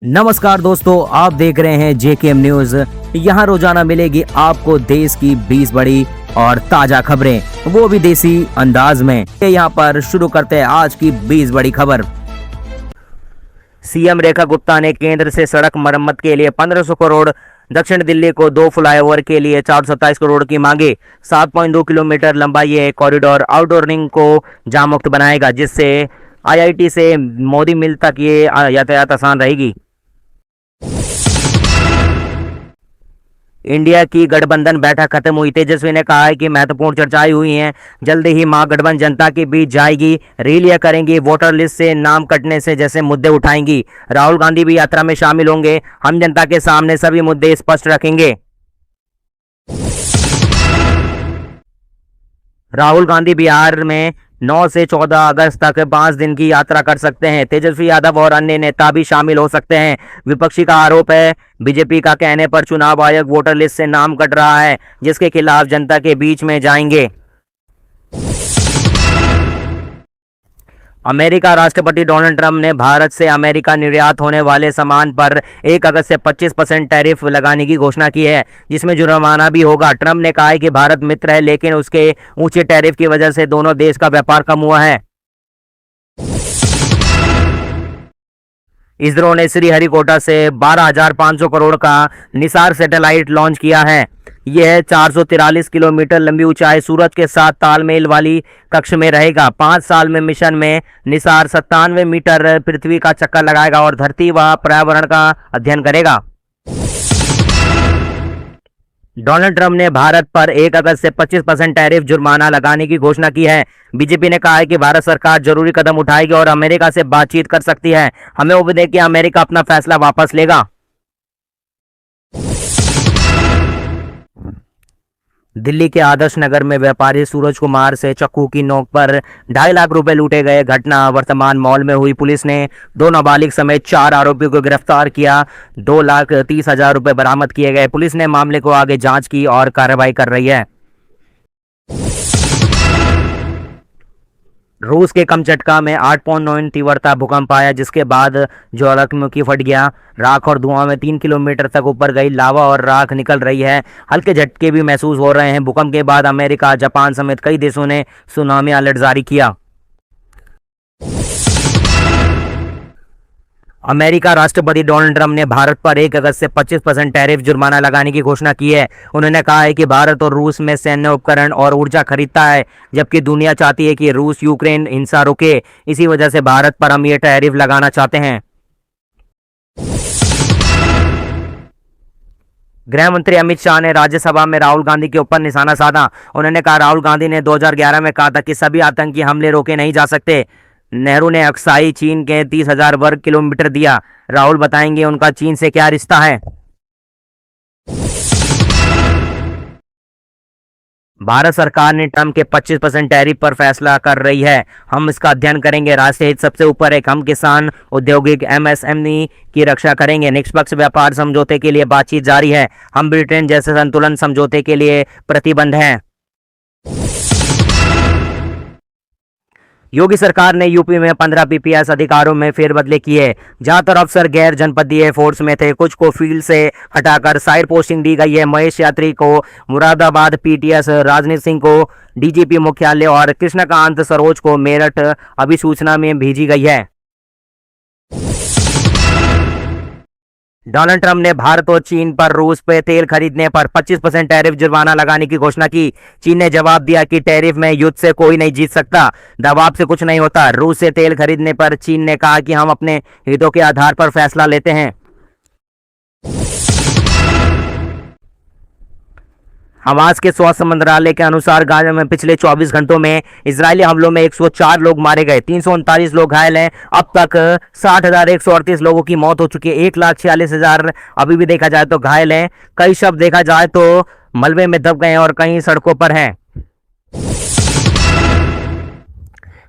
नमस्कार दोस्तों, आप देख रहे हैं जेकेएम न्यूज। यहाँ रोजाना मिलेगी आपको देश की 20 बड़ी और ताजा खबरें, वो भी देसी अंदाज में। यहाँ पर शुरू करते हैं आज की 20 बड़ी खबर। सीएम रेखा गुप्ता ने केंद्र से सड़क मरम्मत के लिए 1500 करोड़, दक्षिण दिल्ली को 2 फ्लाईओवर के लिए 427 करोड़ की मांगे। 7.2 किलोमीटर लंबा ये कॉरिडोर आउटडोर रिंग को जाम मुक्त बनाएगा, जिससे आईआईटी से मोदी मिल तक ये यातायात आसान रहेगी। इंडिया की गठबंधन बैठक खत्म हुई। तेजस्वी ने कहा है कि महत्वपूर्ण चर्चाएं हुई हैं, जल्दी ही महागठबंधन जनता के बीच जाएगी, रैलियां करेंगी, वोटर लिस्ट से नाम कटने से जैसे मुद्दे उठाएंगी। राहुल गांधी भी यात्रा में शामिल होंगे। हम जनता के सामने सभी मुद्दे स्पष्ट रखेंगे। राहुल गांधी बिहार में 9 से 14 अगस्त तक 5 दिन की यात्रा कर सकते हैं। तेजस्वी यादव और अन्य नेता भी शामिल हो सकते हैं। विपक्षी का आरोप है, बीजेपी का कहने पर चुनाव आयोग वोटर लिस्ट से नाम कट रहा है, जिसके खिलाफ जनता के बीच में जाएंगे। अमेरिका राष्ट्रपति डोनाल्ड ट्रंप ने भारत से अमेरिका निर्यात होने वाले सामान पर 1 अगस्त से 25% टैरिफ लगाने की घोषणा की है, जिसमें जुर्माना भी होगा। ट्रंप ने कहा है कि भारत मित्र है, लेकिन उसके ऊंचे टैरिफ की वजह से दोनों देश का व्यापार कम हुआ है। इसरो ने श्रीहरिकोटा से 12,500 करोड़ का निसार सैटेलाइट लॉन्च किया है। यह 443 किलोमीटर लंबी ऊंचाई सूरज के साथ तालमेल वाली कक्ष में रहेगा। 5 साल में मिशन में निसार 97 मीटर पृथ्वी का चक्कर लगाएगा और धरती व पर्यावरण का अध्ययन करेगा। डोनाल्ड ट्रंप ने भारत पर 1 अगस्त से 25% टैरिफ जुर्माना लगाने की घोषणा की है। बीजेपी ने कहा है कि भारत सरकार जरूरी कदम उठाएगी और अमेरिका से बातचीत कर सकती है। हमें उम्मीद है कि अमेरिका अपना फैसला वापस लेगा। दिल्ली के आदर्श नगर में व्यापारी सूरज कुमार से चाकू की नोक पर 2.5 लाख रुपए लूटे गए। घटना वर्तमान मॉल में हुई। पुलिस ने 2 नाबालिग समेत 4 आरोपियों को गिरफ्तार किया। 2,30,000 रुपए बरामद किए गए। पुलिस ने मामले को आगे जांच की और कार्रवाई कर रही है। रूस के कमचटका में 8.9 तीव्रता भूकंप आया, जिसके बाद ज्वालामुखी फट गया। राख और धुआं में 3 किलोमीटर तक ऊपर गई लावा और राख निकल रही है। हल्के झटके भी महसूस हो रहे हैं। भूकंप के बाद अमेरिका, जापान समेत कई देशों ने सुनामी अलर्ट जारी किया। अमेरिका राष्ट्रपति डोनाल्ड ट्रंप ने भारत पर 1 अगस्त से 25% टैरिफ जुर्माना लगाने की घोषणा की है। उन्होंने कहा है कि भारत और रूस में सैन्य उपकरण और ऊर्जा खरीदता है, जबकि दुनिया चाहती है कि रूस यूक्रेन हिंसा रोके। इसी वजह से भारत पर हम ये टैरिफ लगाना चाहते हैं। गृह मंत्री अमित शाह ने राज्यसभा में राहुल गांधी के ऊपर निशाना साधा। उन्होंने कहा, राहुल गांधी ने 2011 में कहा था कि सभी आतंकी हमले रोके नहीं जा सकते। नेहरू ने अक्साई चीन के 30,000 वर्ग किलोमीटर दिया। राहुल बताएंगे उनका चीन से क्या रिश्ता है। भारत सरकार ने ट्रंप के 25% टैरिफ पर फैसला कर रही है। हम इसका अध्ययन करेंगे। राष्ट्रीय हित सबसे ऊपर है। हम किसान, औद्योगिक, एमएसएमई की रक्षा करेंगे। निष्पक्ष व्यापार समझौते के लिए बातचीत जारी है। हम ब्रिटेन जैसे संतुलन समझौते के लिए प्रतिबद्ध हैं। योगी सरकार ने यूपी में 15 पीपीएस अधिकारों में फेरबदले किए। ज्यादातर अफसर गैर जनपदीय फोर्स में थे। कुछ को फील्ड से हटाकर साइड पोस्टिंग दी गई है। महेश यात्री को मुरादाबाद पीटीएस, राजनीत सिंह को डीजीपी मुख्यालय और कृष्णकांत सरोज को मेरठ अभिसूचना में भेजी गई है। डोनाल्ड ट्रंप ने भारत और चीन पर रूस पे तेल खरीदने पर 25% टैरिफ जुर्माना लगाने की घोषणा की। चीन ने जवाब दिया कि टैरिफ में युद्ध से कोई नहीं जीत सकता, दबाव से कुछ नहीं होता। रूस से तेल खरीदने पर चीन ने कहा कि हम अपने हितों के आधार पर फैसला लेते हैं। हमास के स्वास्थ्य मंत्रालय के अनुसार गाजा में पिछले 24 घंटों में इजरायली हमलों में 104 लोग मारे गए, 339 लोग घायल हैं। अब तक 60,138 लोगों की मौत हो चुकी है। 1,46,000 अभी भी देखा जाए तो घायल हैं। कई शव देखा जाए तो मलबे में दब गए हैं और कहीं सड़कों पर हैं।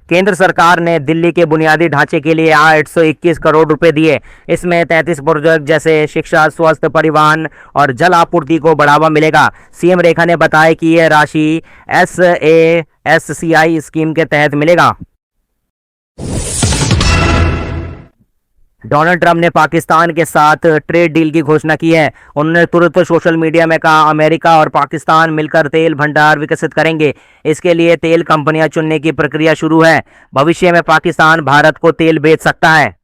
केंद्र सरकार ने दिल्ली के बुनियादी ढांचे के लिए 821 करोड़ रुपए दिए। इसमें 33 प्रोजेक्ट जैसे शिक्षा, स्वास्थ्य, परिवहन और जल आपूर्ति को बढ़ावा मिलेगा। सीएम रेखा ने बताया कि यह राशि SASCI स्कीम के तहत मिलेगा। डोनाल्ड ट्रंप ने पाकिस्तान के साथ ट्रेड डील की घोषणा की है। उन्होंने तुरंत सोशल मीडिया में कहा, अमेरिका और पाकिस्तान मिलकर तेल भंडार विकसित करेंगे। इसके लिए तेल कंपनियां चुनने की प्रक्रिया शुरू है। भविष्य में पाकिस्तान भारत को तेल बेच सकता है।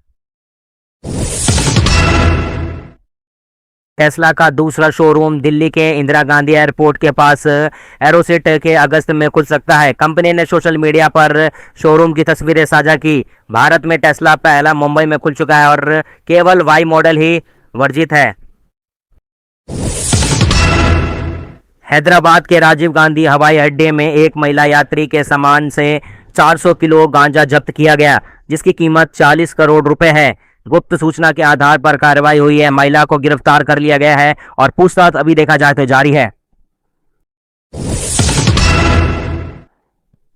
टेस्ला का दूसरा शोरूम दिल्ली के इंदिरा गांधी एयरपोर्ट के पास एरोसेट के अगस्त में खुल सकता है। कंपनी ने सोशल मीडिया पर शोरूम की तस्वीरें साझा की। भारत में टेस्ला पहला मुंबई में खुल चुका है और केवल वाई मॉडल ही वर्जित है। हैदराबाद के राजीव गांधी हवाई अड्डे में एक महिला यात्री के सामान से 400 किलो गांजा जब्त किया गया, जिसकी कीमत 40 करोड़ रुपए है। गुप्त सूचना के आधार पर कार्रवाई हुई है। महिला को गिरफ्तार कर लिया गया है और पूछताछ अभी देखा जाए तो जारी है।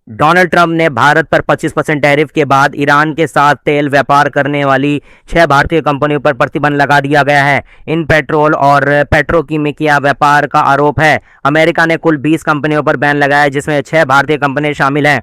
डोनाल्ड ट्रंप ने भारत पर 25% टैरिफ के बाद ईरान के साथ तेल व्यापार करने वाली 6 भारतीय कंपनियों पर प्रतिबंध लगा दिया गया है। इन पेट्रोल और पेट्रोकेमिकल व्यापार का आरोप है। अमेरिका ने कुल 20 कंपनियों पर बैन लगाया, जिसमें 6 भारतीय कंपनियां शामिल हैं।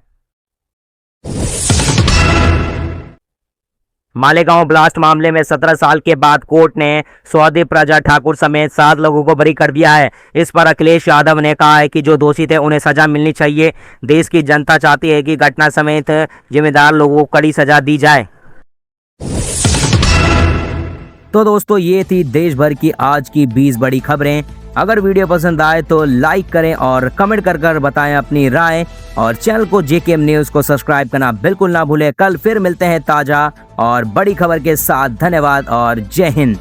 मालेगांव ब्लास्ट मामले में 17 साल के बाद कोर्ट ने सौदी प्रजा ठाकुर समेत 7 लोगों को बरी कर दिया है। इस पर अखिलेश यादव ने कहा है कि जो दोषी थे उन्हें सजा मिलनी चाहिए। देश की जनता चाहती है कि घटना समेत जिम्मेदार लोगों को कड़ी सजा दी जाए। तो दोस्तों, ये थी देश भर की आज की 20 बड़ी खबरें। अगर वीडियो पसंद आए तो लाइक करें और कमेंट कर बताएं अपनी राय, और चैनल को जेकेएम न्यूज़ को सब्सक्राइब करना बिल्कुल ना भूलें। कल फिर मिलते हैं ताज़ा और बड़ी खबर के साथ। धन्यवाद और जय हिंद।